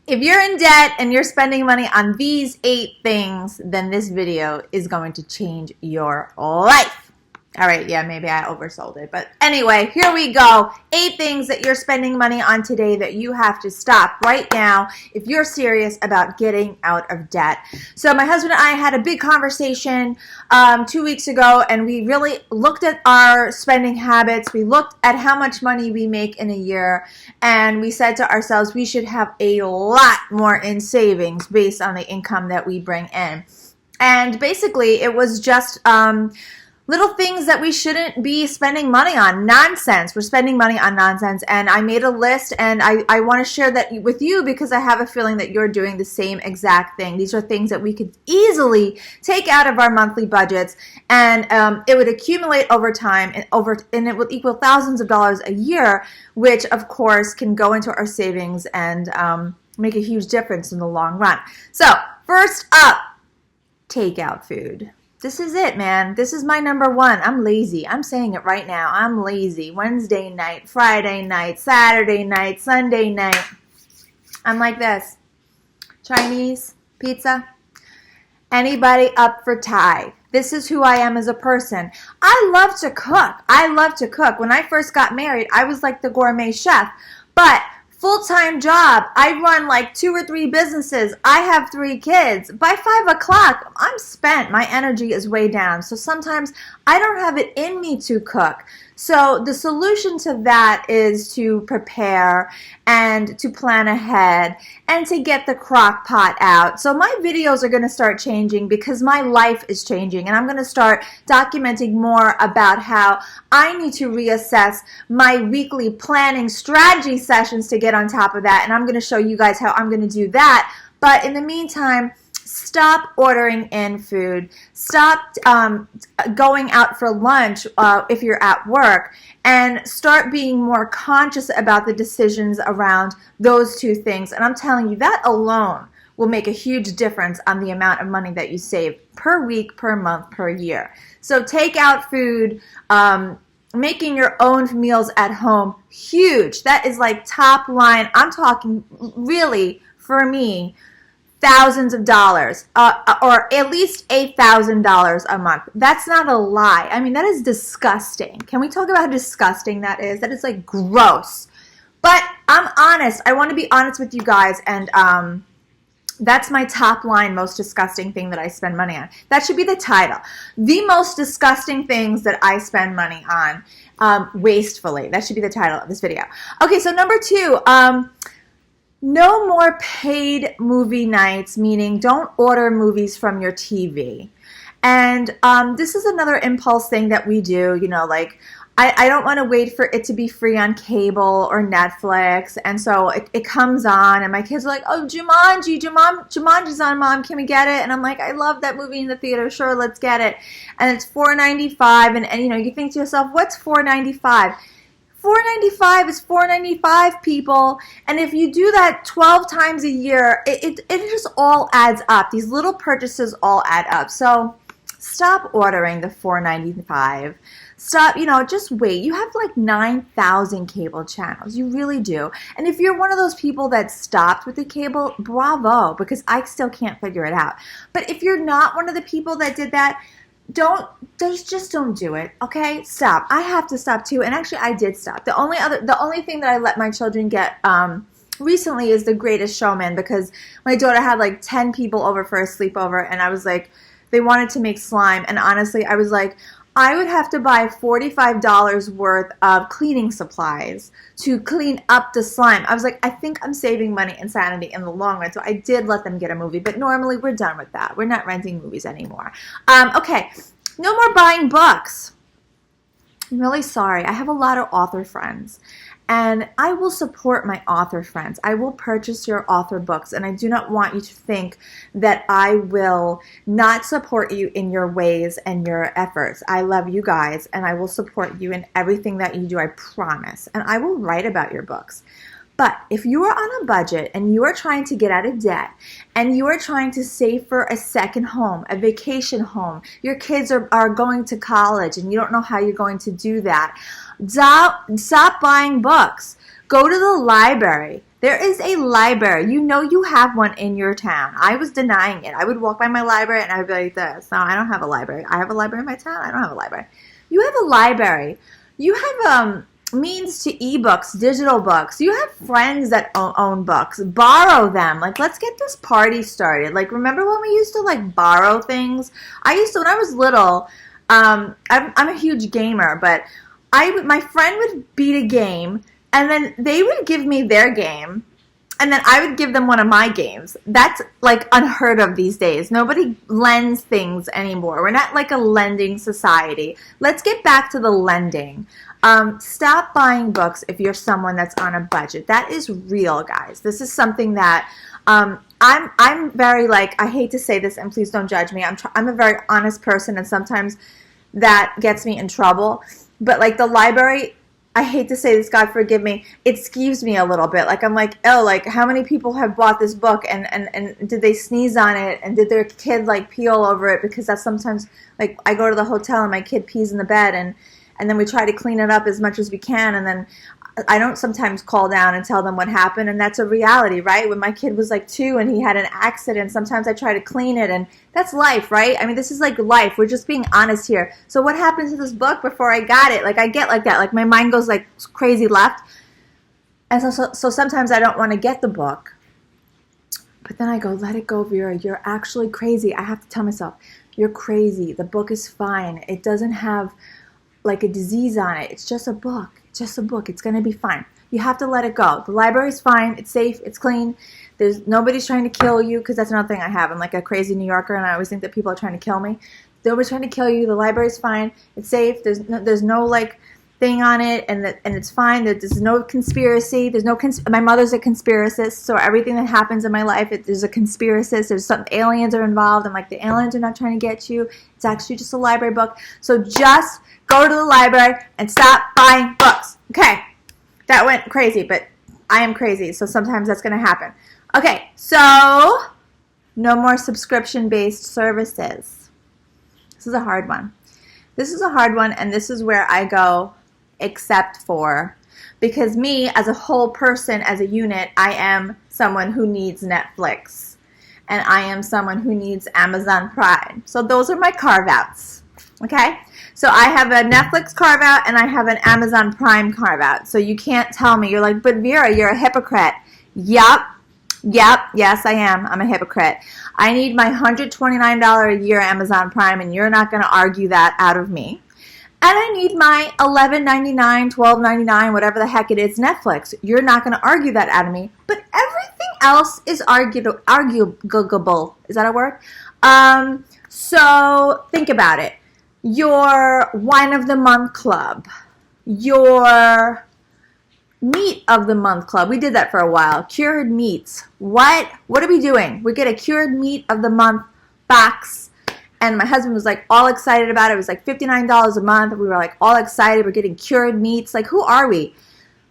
If you're in debt and you're spending money on these 8 things, then this video is going to change your life. All right, yeah, maybe I oversold it. But anyway, here we go. 8 things that you're spending money on today that you have to stop right now if you're serious about getting out of debt. So my husband and I had a big conversation 2 weeks ago, and we really looked at our spending habits. We looked at how much money we make in a year, and we said to ourselves we should have a lot more in savings based on the income that we bring in. And basically, it was just little things that we shouldn't be spending money on. Nonsense. We're spending money on nonsense. And I made a list, and I want to share that with you because I have a feeling that you're doing the same exact thing. These are things that we could easily take out of our monthly budgets, and it would accumulate over time, and it will equal thousands of dollars a year, which of course can go into our savings and make a huge difference in the long run. So first up, takeout food. This is it, man. This is my number one. I'm lazy. I'm saying it right now. I'm lazy. Wednesday night, Friday night, Saturday night, Sunday night. I'm like this. Chinese, pizza. Anybody up for Thai? This is who I am as a person. I love to cook. I love to cook. When I first got married, I was like the gourmet chef. But full-time job, I run like 2 or 3 businesses. I have 3 kids. By 5 o'clock, I'm spent. My energy is way down. So sometimes I don't have it in me to cook. So the solution to that is to prepare and to plan ahead and to get the crock pot out. So my videos are going to start changing because my life is changing, and I'm going to start documenting more about how I need to reassess my weekly planning strategy sessions to get on top of that, and I'm going to show you guys how I'm going to do that. But in the meantime, stop ordering in food. Stop going out for lunch if you're at work, and start being more conscious about the decisions around those 2 things. And I'm telling you, that alone will make a huge difference on the amount of money that you save per week, per month, per year. So take out food, making your own meals at home, huge. That is like top line. I'm talking really, for me, thousands of dollars, or at least $8,000 a month. That's not a lie. I mean, that is disgusting. Can we talk about how disgusting that is? That is like gross. But I'm honest. I want to be honest with you guys, and that's my top line, most disgusting thing that I spend money on. That should be the title. The most disgusting things that I spend money on wastefully. That should be the title of this video. Okay, so number 2, no more paid movie nights, meaning don't order movies from your TV. And this is another impulse thing that we do, you know, like I don't want to wait for it to be free on cable or Netflix. And so it comes on, and my kids are like, oh, Jumanji's on, Mom, can we get it? And I'm like, I love that movie in the theater. Sure, let's get it. And it's $4.95. And you know, you think to yourself, what's $4.95? $4.95 is $4.95, people. And if you do that 12 times a year, it just all adds up. These little purchases all add up. So stop ordering the $4.95. Stop, you know, just wait. You have like 9,000 cable channels. You really do. And if you're one of those people that stopped with the cable, bravo, because I still can't figure it out. But if you're not one of the people that did that, just don't do it, okay? Stop. I have to stop too, and actually I did stop. The only thing that I let my children get recently is The Greatest Showman, because my daughter had like 10 people over for a sleepover, and I was like, they wanted to make slime, and honestly, I was like, I would have to buy $45 worth of cleaning supplies to clean up the slime. I was like, I think I'm saving money and sanity in the long run. So I did let them get a movie, but normally we're done with that. We're not renting movies anymore. Okay, no more buying books. I'm really sorry. I have a lot of author friends, and I will support my author friends. I will purchase your author books, and I do not want you to think that I will not support you in your ways and your efforts. I love you guys, and I will support you in everything that you do, I promise. And I will write about your books. But if you are on a budget and you are trying to get out of debt and you are trying to save for a second home, a vacation home, your kids are going to college and you don't know how you're going to do that, stop buying books. Go to the library. There is a library. You know you have one in your town. I was denying it. I would walk by my library and I would be like this. No, I don't have a library. I have a library in my town. I don't have a library. You have a library. You have means to ebooks, digital books. You have friends that own books. Borrow them. Like, let's get this party started. Like, remember when we used to like borrow things? I used to, when I was little, I'm a huge gamer, but my friend would beat a game and then they would give me their game and then I would give them one of my games. That's like unheard of these days. Nobody lends things anymore. We're not like a lending society. Let's get back to the lending. Stop buying books if you're someone that's on a budget. That is real, guys. This is something that I'm very like, I hate to say this and please don't judge me. I'm a very honest person and sometimes that gets me in trouble. But like the library, I hate to say this, God forgive me, it skeeves me a little bit. Like I'm like, oh, like how many people have bought this book and did they sneeze on it and did their kid like pee all over it? Because that's sometimes like I go to the hotel and my kid pees in the bed and then we try to clean it up as much as we can and then I don't sometimes call down and tell them what happened, and that's a reality, right? When my kid was like 2 and he had an accident, sometimes I try to clean it, and that's life, right? I mean, this is like life. We're just being honest here. So what happened to this book before I got it? Like, I get like that. Like, my mind goes like crazy left. And so sometimes I don't want to get the book. But then I go, let it go, Vera. You're actually crazy. I have to tell myself, you're crazy. The book is fine. It doesn't have like a disease on it. It's just a book. Just a book. It's going to be fine. You have to let it go. The library's fine. It's safe. It's clean. Nobody's trying to kill you, because that's another thing I have. I'm like a crazy New Yorker, and I always think that people are trying to kill me. Nobody's trying to kill you. The library's fine. It's safe. There's no like thing on it, and it's fine. There's no conspiracy. My mother's a conspiracist, so everything that happens in my life, there's a conspiracist. There's some aliens are involved. I'm like, the aliens are not trying to get you. It's actually just a library book. So just go to the library and stop buying books. Okay, that went crazy, but I am crazy, so sometimes that's going to happen. Okay, so no more subscription-based services. This is a hard one. This is a hard one, and this is where I go except for, because me as a whole person, as a unit, I am someone who needs Netflix, and I am someone who needs Amazon Prime. So those are my carve-outs. Okay, so I have a Netflix carve-out and I have an Amazon Prime carve-out. So you can't tell me. You're like, but Vera, you're a hypocrite. Yep, yes I am. I'm a hypocrite. I need my $129 a year Amazon Prime, and you're not going to argue that out of me. And I need my $11.99, $12.99, whatever the heck it is, Netflix. You're not going to argue that out of me. But everything else is arguable. Is that a word? So think about it. Your wine of the month club, your meat of the month club. We did that for a while. Cured meats. What are we doing? We get a cured meat of the month box, and my husband was like all excited about it. It was like $59 a month. We were like all excited. We're getting cured meats. Like, who are we?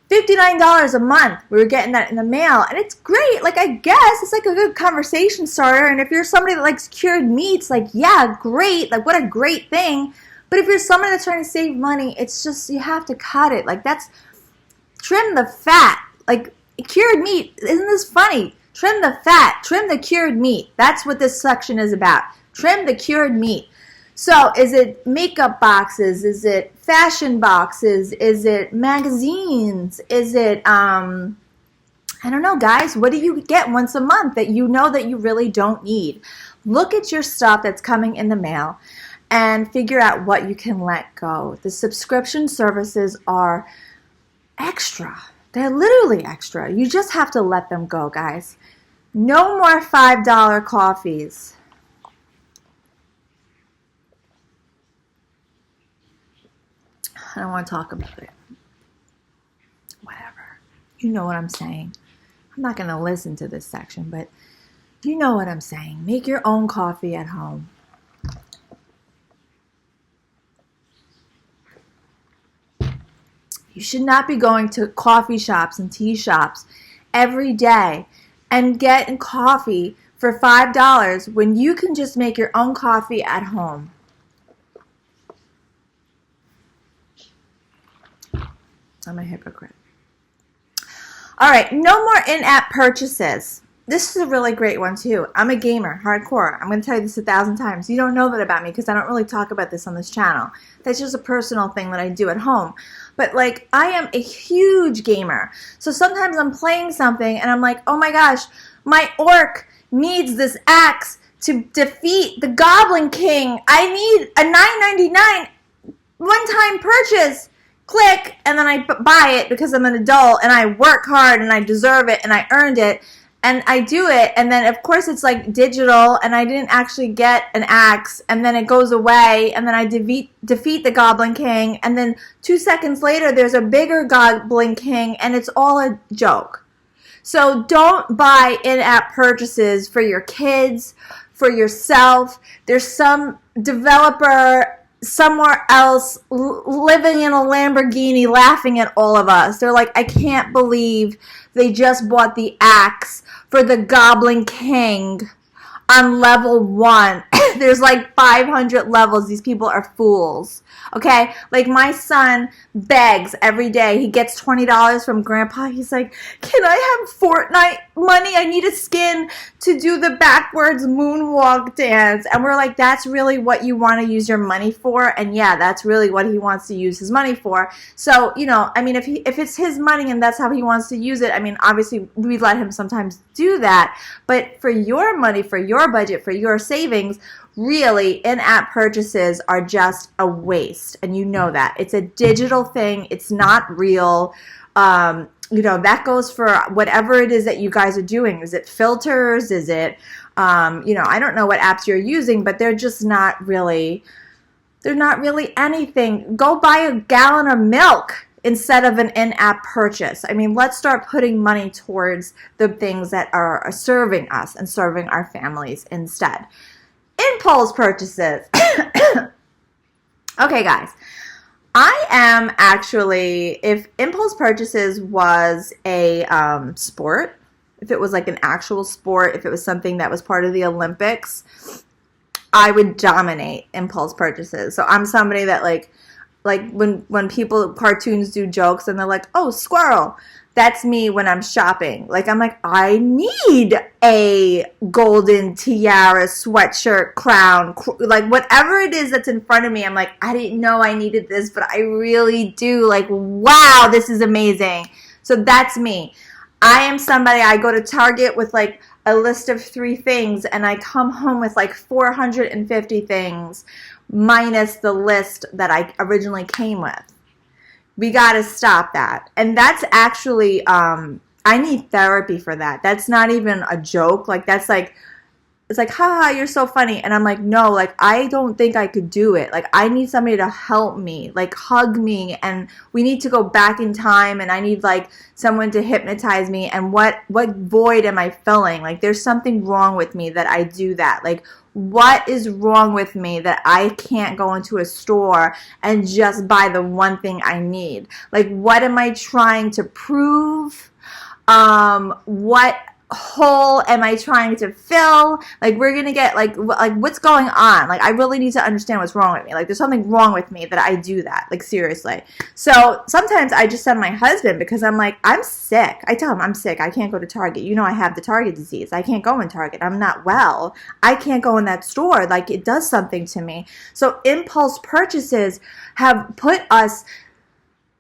$59 a month. We were getting that in the mail, and it's great. Like, I guess it's like a good conversation starter. And if you're somebody that likes cured meats, like, yeah, great. Like, what a great thing. But if you're somebody that's trying to save money, it's just, you have to cut it. Like, that's, trim the fat. Like, cured meat, isn't this funny? Trim the fat. Trim the cured meat. That's what this section is about. Trim the cured meat. So is it makeup boxes? Is it fashion boxes? Is it magazines? Is it, I don't know, guys. What do you get once a month that you know that you really don't need? Look at your stuff that's coming in the mail and figure out what you can let go. The subscription services are extra. They're literally extra. You just have to let them go, guys. No more $5 coffees. I don't want to talk about it. Whatever. You know what I'm saying. I'm not going to listen to this section, but you know what I'm saying. Make your own coffee at home. You should not be going to coffee shops and tea shops every day and getting coffee for $5 when you can just make your own coffee at home. I'm a hypocrite. All right, no more in-app purchases. This is a really great one too. I'm a gamer, hardcore. I'm going to tell you this 1,000 times. You don't know that about me because I don't really talk about this on this channel. That's just a personal thing that I do at home. But like, I am a huge gamer. So sometimes I'm playing something and I'm like, oh my gosh, my orc needs this axe to defeat the Goblin King. I need a $9.99 one-time purchase. Click, and then I buy it because I'm an adult and I work hard and I deserve it and I earned it. And I do it, and then of course it's like digital, and I didn't actually get an axe, and then it goes away, and then I defeat the Goblin King, and then 2 seconds later there's a bigger Goblin King, and it's all a joke. So don't buy in-app purchases for your kids, for yourself. There's some developer somewhere else living in a Lamborghini laughing at all of us. They're like, I can't believe they just bought the axe for the Goblin King on level 1. There's like 500 levels. These people are fools. Okay? Like my son begs every day. He gets $20 from grandpa. He's like, can I have Fortnite money? I need a skin to do the backwards moonwalk dance. And we're like, that's really what you want to use your money for? And yeah, that's really what he wants to use his money for. So, you know, I mean, if it's his money and that's how he wants to use it, I mean, obviously we let him sometimes do that. But for your money, for your budget, for your savings, really, in-app purchases are just a waste, and you know that. It's a digital thing. It's not real. You know, that goes for whatever it is that you guys are doing. Is it filters? Is it, you know, I don't know what apps you're using, but they're just not really, they're not really anything. Go buy a gallon of milk instead of an in-app purchase. I mean, let's start putting money towards the things that are serving us and serving our families instead. Impulse purchases. Okay, guys. I am actually, if impulse purchases was a sport, if it was like an actual sport, if it was something that was part of the Olympics, I would dominate impulse purchases. So I'm somebody that like when people, cartoons do jokes and they're like, oh, squirrel. That's me when I'm shopping. Like, I'm like, I need a golden tiara, sweatshirt, crown, like whatever it is that's in front of me. I'm like, I didn't know I needed this, but I really do. Like, wow, this is amazing. So that's me. I am somebody, I go to Target with like a list of 3 things and I come home with like 450 things minus the list that I originally came with. We got to stop that. And that's actually, I need therapy for that. That's not even a joke. Like, that's like, it's like, haha, you're so funny. And I'm like, no, like, I don't think I could do it. Like, I need somebody to help me, like, hug me. And we need to go back in time. And I need, like, someone to hypnotize me. And what void am I filling? Like, there's something wrong with me that I do that. Like, what is wrong with me that I can't go into a store and just buy the one thing I need? Like, what am I trying to prove? What hole am I trying to fill? Like, we're gonna get like what's going on? Like, I really need to understand what's wrong with me. Like, there's something wrong with me that I do that. Like, seriously. So sometimes I just send my husband because I'm like, I'm sick. I tell him I'm sick. I can't go to Target. You know, I have the Target disease. I can't go in Target. I'm not well. I can't go in that store. Like, it does something to me. So impulse purchases have put us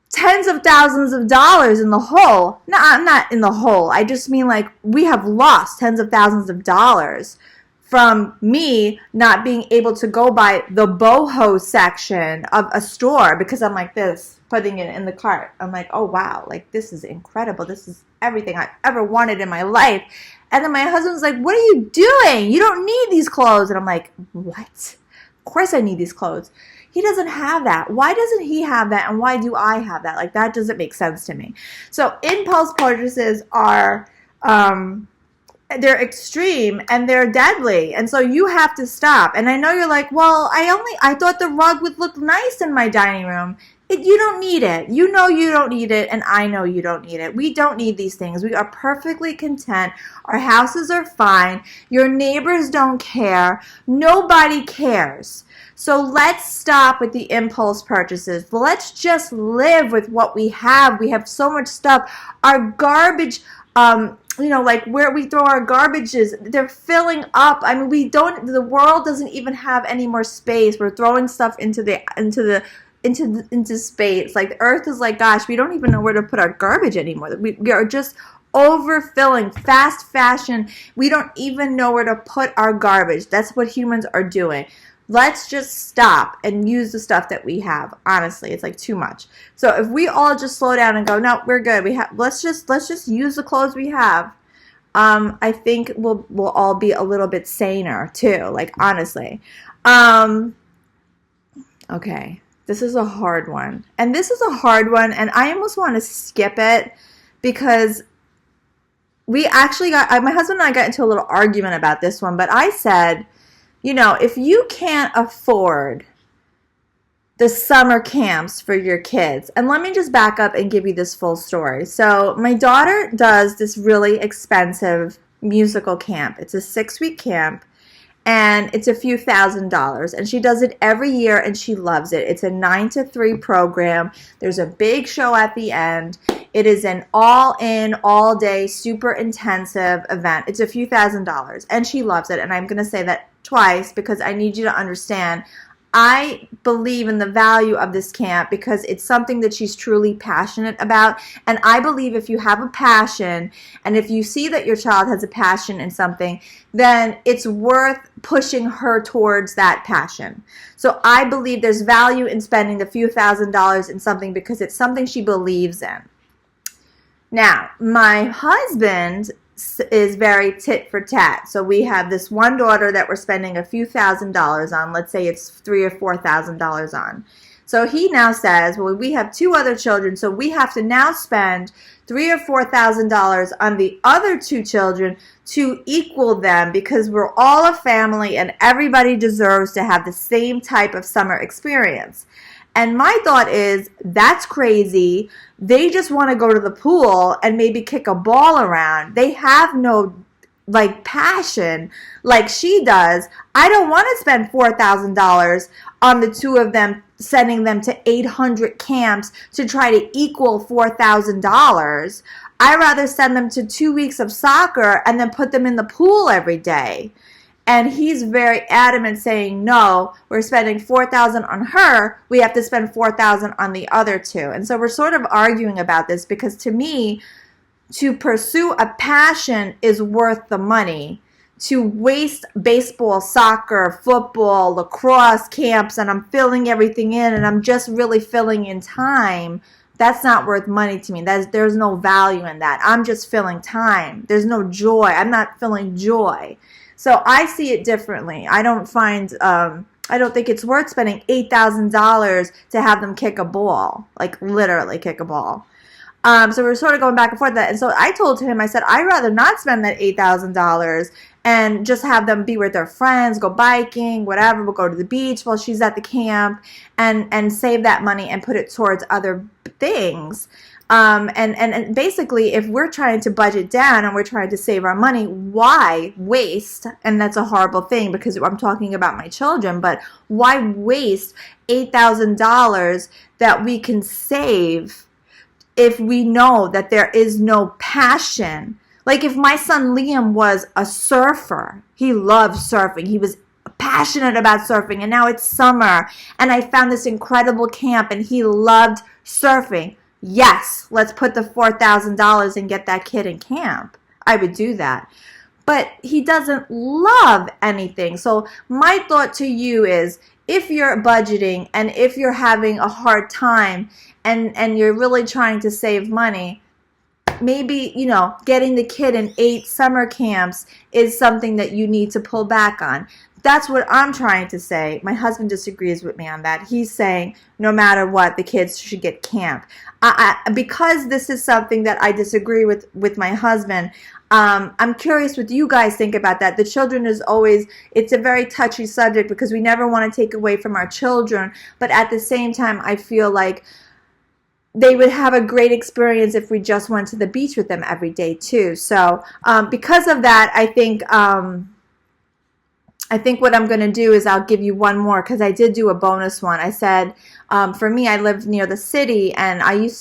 tens of thousands of dollars in the hole. No, I'm not in the hole. I just mean like we have lost tens of thousands of dollars from me not being able to go by the boho section of a store because I'm like this, putting it in the cart. I'm like, oh wow, like this is incredible. This is everything I've ever wanted in my life. And then my husband's like, what are you doing? You don't need these clothes. And I'm like, what? Of course I need these clothes. He doesn't have that. Why doesn't he have that? And why do I have that? Like, that doesn't make sense to me. So impulse purchases are, they're extreme and they're deadly. And so you have to stop. And I know you're like, well, I thought the rug would look nice in my dining room. You don't need it. You know you don't need it, and I know you don't need it. We don't need these things. We are perfectly content. Our houses are fine. Your neighbors don't care. Nobody cares. So let's stop with the impulse purchases. Let's just live with what we have. We have so much stuff. Our garbage, like where we throw our garbages, they're filling up. I mean, the world doesn't even have any more space. We're throwing stuff into space. Like the earth is like, gosh, we don't even know where to put our garbage anymore. We are just overfilling, fast fashion. We don't even know where to put our garbage. That's what humans are doing. Let's just stop and use the stuff that we have. Honestly, it's like too much. So if we all just slow down and go, no, we're good. Let's just use the clothes we have. I think we'll all be a little bit saner too. Like honestly. Okay. This is a hard one. And this is a hard one, and I almost want to skip it because my husband and I got into a little argument about this one, but I said, if you can't afford the summer camps for your kids, and let me just back up and give you this full story. So my daughter does this really expensive musical camp. It's a 6-week camp. And it's a few $1,000s. And she does it every year, and she loves it. It's a 9 to 3 program. There's a big show at the end. It is an all-in, all-day, super intensive event. It's a few $1,000s. And she loves it. And I'm going to say that twice because I need you to understand. I believe in the value of this camp because it's something that she's truly passionate about. And I believe if you have a passion and if you see that your child has a passion in something, then it's worth pushing her towards that passion. So I believe there's value in spending a few $1,000s in something because it's something she believes in. Now, my husband is very tit for tat. So we have this one daughter that we're spending a few $1,000s on. Let's say it's $3,000 or $4,000 on. So he now says, well, we have 2 other children, so we have to now spend $3,000 or $4,000 on the other 2 children to equal them because we're all a family and everybody deserves to have the same type of summer experience. And my thought is, that's crazy. They just want to go to the pool and maybe kick a ball around. They have no passion like she does. I don't want to spend $4,000 on the 2 of them, sending them to 800 camps to try to equal $4,000. I'd rather send them to 2 weeks of soccer and then put them in the pool every day. And he's very adamant saying, no, we're spending $4,000 on her. We have to spend $4,000 on the other 2. And so we're sort of arguing about this because to me, to pursue a passion is worth the money. To waste baseball, soccer, football, lacrosse camps, and I'm filling everything in and I'm just really filling in time, that's not worth money to me. There's no value in that. I'm just filling time. There's no joy. I'm not filling joy. So I see it differently. I don't think it's worth spending $8,000 to have them kick a ball, like literally kick a ball. So we're sort of going back and forth. And so I told him, I said, I'd rather not spend that $8,000 and just have them be with their friends, go biking, whatever. We'll go to the beach while she's at the camp and save that money and put it towards other things. And basically, if we're trying to budget down and we're trying to save our money, why waste? And that's a horrible thing because I'm talking about my children, but why waste $8,000 that we can save if we know that there is no passion? Like if my son Liam was a surfer, he loved surfing. He was passionate about surfing, and now it's summer, and I found this incredible camp, and he loved surfing. Yes, let's put the $4,000 and get that kid in camp. I would do that. But he doesn't love anything. So my thought to you is, if you're budgeting and if you're having a hard time and you're really trying to save money, maybe, getting the kid in 8 summer camps is something that you need to pull back on. that's what I'm trying to say. My husband disagrees with me on that. He's saying no matter what, the kids should get camp. Because this is something that I disagree with my husband, I'm curious what you guys think about that. The children is always, it's a very touchy subject because we never want to take away from our children. But at the same time, I feel like they would have a great experience if we just went to the beach with them every day too. So because of that, I think what I'm going to do is I'll give you one more, because I did do a bonus one. I said, for me, I lived near the city, and I used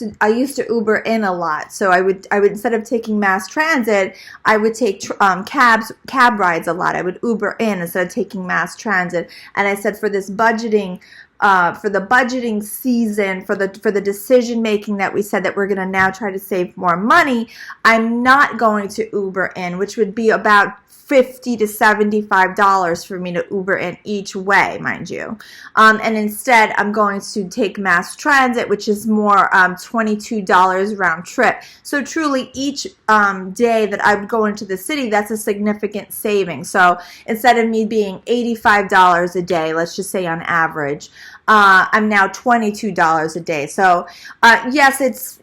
to Uber in a lot. So I would instead of taking mass transit, I would take cab rides a lot. I would Uber in instead of taking mass transit. And I said, for this budgeting, for the budgeting season, for the decision making that we said that we're going to now try to save more money, I'm not going to Uber in, which would be about $50 to $75 for me to Uber in each way, mind you. And instead, I'm going to take mass transit, which is more $22 round trip. So truly, each day that I would go into the city, that's a significant saving. So instead of me being $85 a day, let's just say on average, I'm now $22 a day. So yes, it's,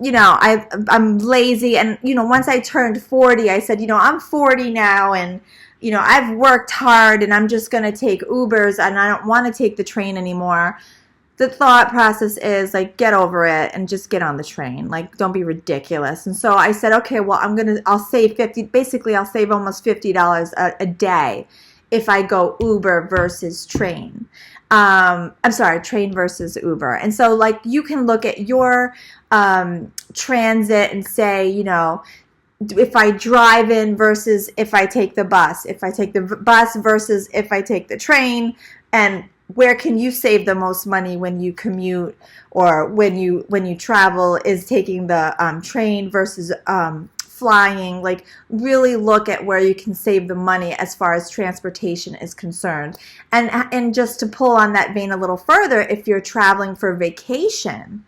I'm lazy, and once I turned 40, I said, I'm 40 now, and I've worked hard, and I'm just going to take Ubers, and I don't want to take the train anymore. The thought process is like, get over it and just get on the train. Like, don't be ridiculous. And so I said, okay, well, I'll save I'll save almost $50 a day if I go Uber versus train. I'm sorry, train versus Uber. And so like, you can look at your transit and say, if I drive in versus if I take the bus, if I take the bus versus if I take the train, and where can you save the most money when you commute or when you travel, is taking the train versus flying. Like, really look at where you can save the money as far as transportation is concerned. And just to pull on that vein a little further, if you're traveling for vacation,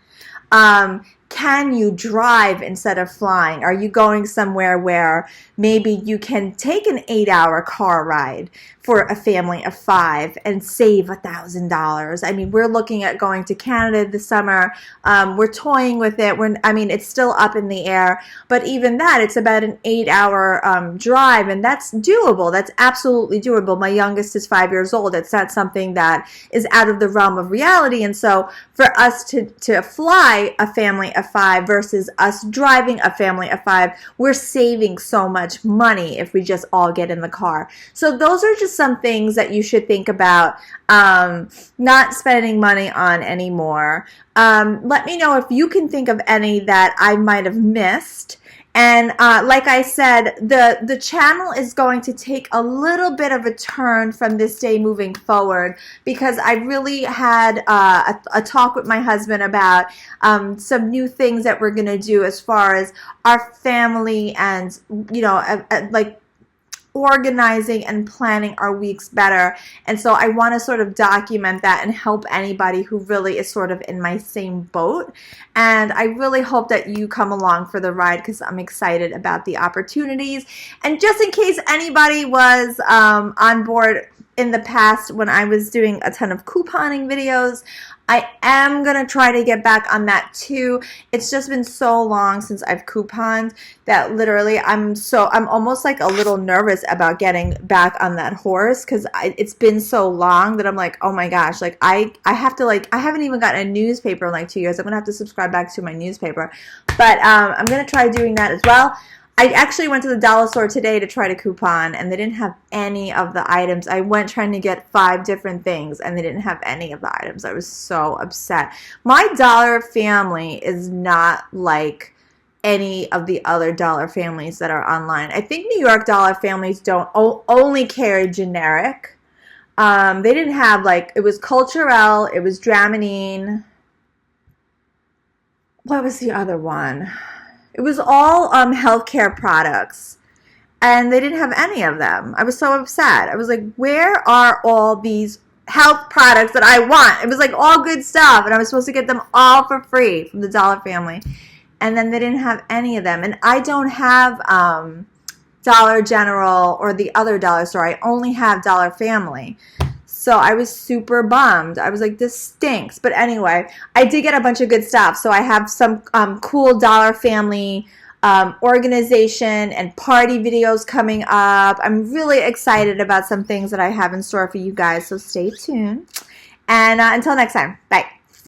can you drive instead of flying? Are you going somewhere where maybe you can take an 8-hour car ride for a family of 5 and save $1,000? I mean, we're looking at going to Canada this summer. We're toying with it. It's still up in the air. But even that, it's about an 8-hour drive, and that's doable. That's absolutely doable. My youngest is 5 years old. It's not something that is out of the realm of reality. And so for us to fly a family of 5 versus us driving a family of 5, we're saving so much money if we just all get in the car. So those are just some things that you should think about not spending money on anymore. Let me know if you can think of any that I might have missed. And like I said, the channel is going to take a little bit of a turn from this day moving forward, because I really had a talk with my husband about some new things that we're going to do as far as our family and, like organizing and planning our weeks better. And so I want to sort of document that and help anybody who really is sort of in my same boat. And I really hope that you come along for the ride, because I'm excited about the opportunities. And just in case anybody was on board in the past when I was doing a ton of couponing videos, I am going to try to get back on that too. It's just been so long since I've couponed that literally I'm almost like a little nervous about getting back on that horse, because it's been so long that I'm like, oh my gosh, like I have to, like, I haven't even gotten a newspaper in like 2 years. I'm going to have to subscribe back to my newspaper. But I'm going to try doing that as well. I actually went to the dollar store today to try to coupon, and they didn't have any of the items. I went trying to get 5 different things, and they didn't have any of the items. I was so upset. My dollar family is not like any of the other dollar families that are online. I think New York dollar families don't only carry generic. They didn't have, like, it was Culturelle, it was Dramamine. What was the other one? It was all healthcare products, and they didn't have any of them. I was so upset. I was like, where are all these health products that I want? It was like all good stuff, and I was supposed to get them all for free from the Dollar Family, and then they didn't have any of them. And I don't have Dollar General or the other dollar store. I only have Dollar Family. So I was super bummed. I was like, this stinks. But anyway, I did get a bunch of good stuff. So I have some cool Dollar Family organization and party videos coming up. I'm really excited about some things that I have in store for you guys. So stay tuned. And until next time, bye.